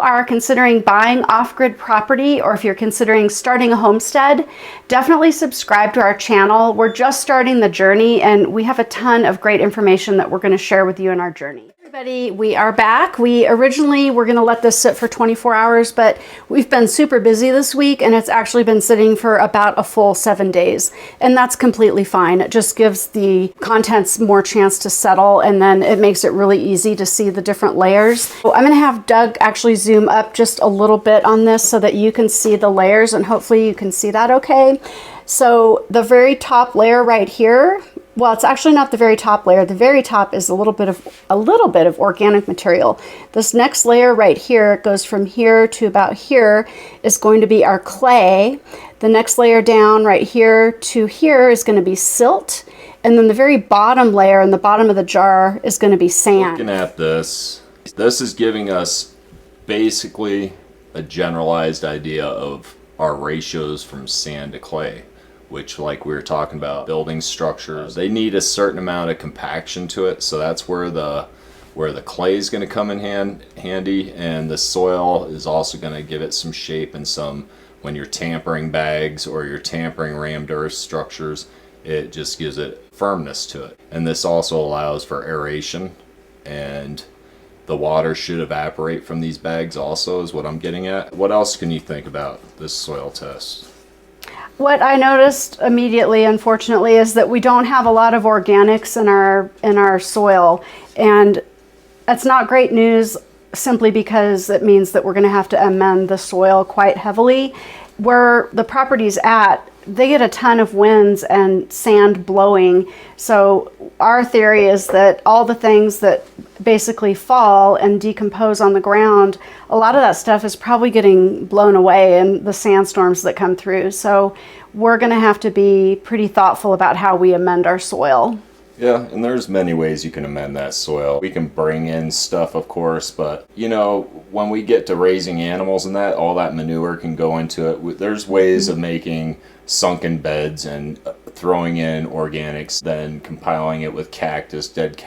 are considering buying off-grid property, or if you're considering starting a homestead, definitely subscribe to our channel. We're just starting the journey and we have a ton of great information that we're going to share with you in our journey. Everybody, we are back. We originally were going to let this sit for 24 hours, but we've been super busy this week and it's actually been sitting for about a full 7 days. And that's completely fine. It just gives the contents more chance to settle, and then it makes it really easy to see the different layers. So I'm going to have Doug actually zoom up just a little bit on this so that you can see the layers, and hopefully you can see that okay. So the very top layer right here, well, it's actually not the very top layer. The very top is a little bit of organic material. This next layer right here, it goes from here to about here, is going to be our clay. The next layer down right here to here is going to be silt. And then the very bottom layer in the bottom of the jar is going to be sand. Looking at this is giving us basically a generalized idea of our ratios from sand to clay, which, like we were talking about, building structures, they need a certain amount of compaction to it. So that's where the clay is going to come in handy, and the soil is also going to give it some shape and some, when you're tampering bags or you're tampering rammed earth structures, it just gives it firmness to it. And this also allows for aeration, and the water should evaporate from these bags also, is what I'm getting at. What else can you think about this soil test? What I noticed immediately, unfortunately, is that we don't have a lot of organics in our soil, and that's not great news, simply because it means that we're going to have to amend the soil quite heavily. Where the property's at, they get a ton of winds and sand blowing. So our theory is that all the things that basically fall and decompose on the ground, a lot of that stuff is probably getting blown away in the sandstorms that come through. So we're going to have to be pretty thoughtful about how we amend our soil. Yeah, and there's many ways you can amend that soil. We can bring in stuff, of course, but you know, when we get to raising animals and that, all that manure can go into it. There's ways of making sunken beds and throwing in organics, then compiling it with cactus, dead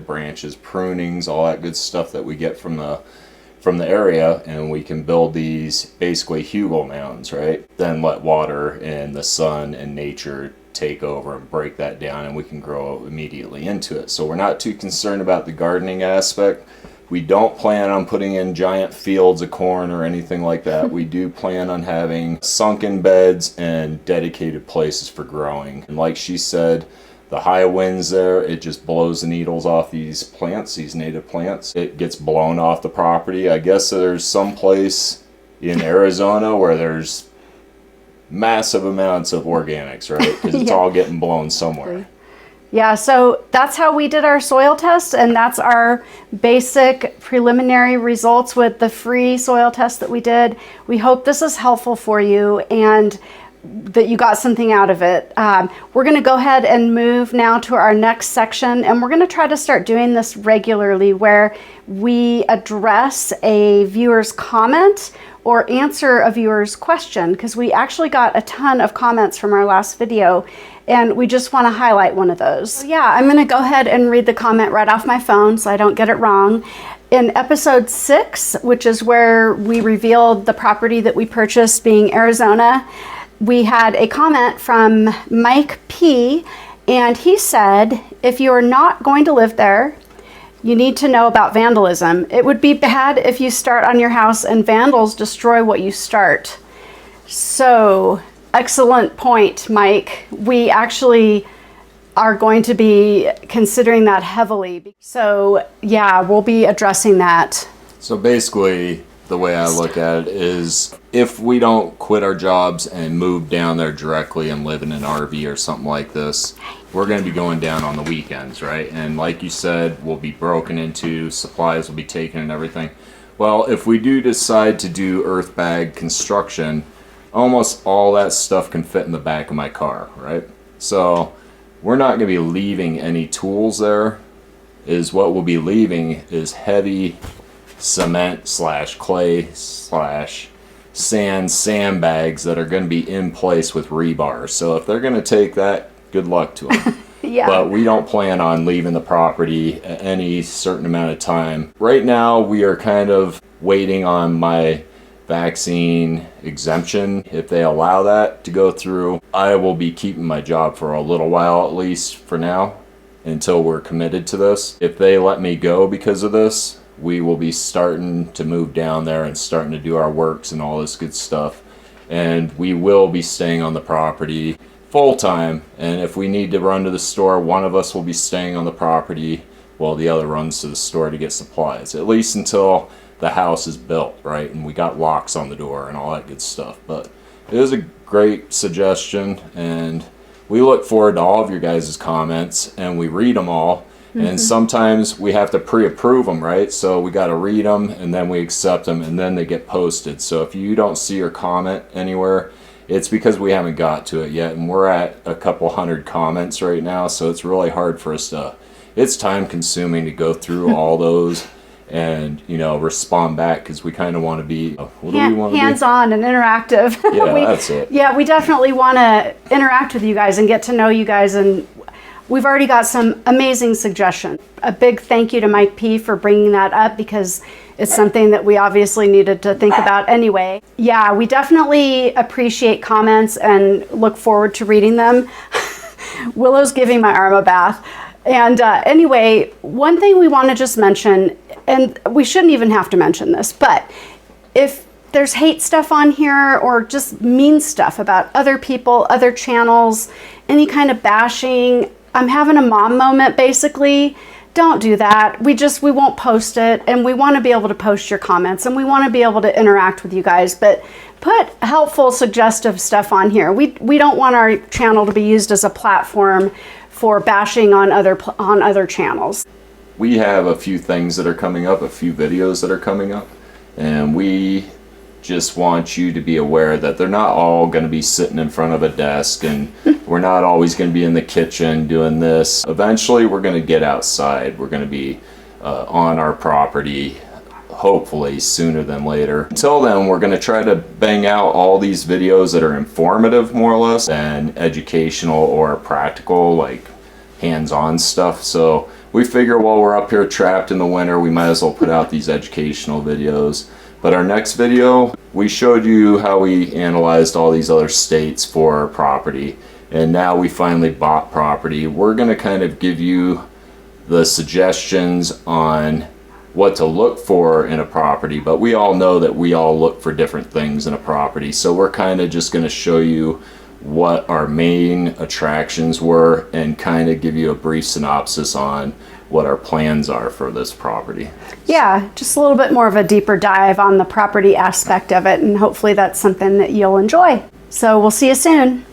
branches, prunings, all that good stuff that we get from the area, and we can build these basically hugel mounds, right? Then let water and the sun and nature take over and break that down, and we can grow immediately into it. So we're not too concerned about the gardening aspect. We don't plan on putting in giant fields of corn or anything like that. We do plan on having sunken beds and dedicated places for growing. And like she said, the high winds there, it just blows the needles off these plants, these native plants. It gets blown off the property. I guess there's some place in Arizona where there's massive amounts of organics, right? Because it's all getting blown somewhere. Yeah, so that's how we did our soil test, and that's our basic preliminary results with the free soil test that we did. We hope this is helpful for you and that you got something out of it. We're going to go ahead and move now to our next section, and we're going to try to start doing this regularly, where we address a viewer's comment or answer a viewer's question, because we actually got a ton of comments from our last video and we just want to highlight one of those. So yeah, I'm going to go ahead and read the comment right off my phone so I don't get it wrong. In episode 6, which is where we revealed the property that we purchased being Arizona, we had a comment from Mike P, and he said, if you are not going to live there, you need to know about vandalism. It would be bad if you start on your house and vandals destroy what you start. So, excellent point, Mike. We actually are going to be considering that heavily. So, yeah, we'll be addressing that. So basically, the way I look at it is, if we don't quit our jobs and move down there directly and live in an RV or something like this, we're going to be going down on the weekends, right? And like you said, we'll be broken into, supplies will be taken and everything. Well, if we do decide to do earth bag construction, almost all that stuff can fit in the back of my car, right? So we're not going to be leaving any tools there. What we'll be leaving is heavy cement / clay / sandbags that are going to be in place with rebar. So if they're going to take that, good luck to them. Yeah. But we don't plan on leaving the property at any certain amount of time. Right now, we are kind of waiting on my vaccine exemption. If they allow that to go through, I will be keeping my job for a little while, at least for now, until we're committed to this. If they let me go because of this, we will be starting to move down there and starting to do our works and all this good stuff. And we will be staying on the property full time. And if we need to run to the store, one of us will be staying on the property while the other runs to the store to get supplies, at least until the house is built, right? And we got locks on the door and all that good stuff. But it is a great suggestion, and we look forward to all of your guys' comments, and we read them all. And sometimes we have to pre-approve them, right? So we got to read them, and then we accept them, and then they get posted. So if you don't see your comment anywhere, it's because we haven't got to it yet, and we're at a couple hundred comments right now, so it's really hard for us to, it's time consuming to go through all those and, you know, respond back, because we kind of want to be, what do we want to be? Hands-on and interactive. Yeah, that's it. Yeah, we definitely want to interact with you guys and get to know you guys, and we've already got some amazing suggestions. A big thank you to Mike P for bringing that up, because it's something that we obviously needed to think about anyway. Yeah, we definitely appreciate comments and look forward to reading them. Willow's giving my arm a bath. And anyway, one thing we want to just mention, and we shouldn't even have to mention this, but if there's hate stuff on here or just mean stuff about other people, other channels, any kind of bashing, I'm having a mom moment basically, don't do that. We won't post it, and we want to be able to post your comments, and we want to be able to interact with you guys, but put helpful, suggestive stuff on here. We don't want our channel to be used as a platform for bashing on other channels. We have a few things that are coming up, a few videos that are coming up, and we just want you to be aware that they're not all going to be sitting in front of a desk, and we're not always going to be in the kitchen doing this. Eventually we're going to get outside. We're going to be on our property, hopefully sooner than later. Until then, we're going to try to bang out all these videos that are informative, more or less, and educational or practical, like hands-on stuff. So we figure while we're up here trapped in the winter, we might as well put out these educational videos. But our next video, we showed you how we analyzed all these other states for property, and now we finally bought property. We're going to kind of give you the suggestions on what to look for in a property, but we all know that we all look for different things in a property, so we're kind of just going to show you what our main attractions were and kind of give you a brief synopsis on what our plans are for this property. Yeah, just a little bit more of a deeper dive on the property aspect of it, and hopefully that's something that you'll enjoy. So we'll see you soon.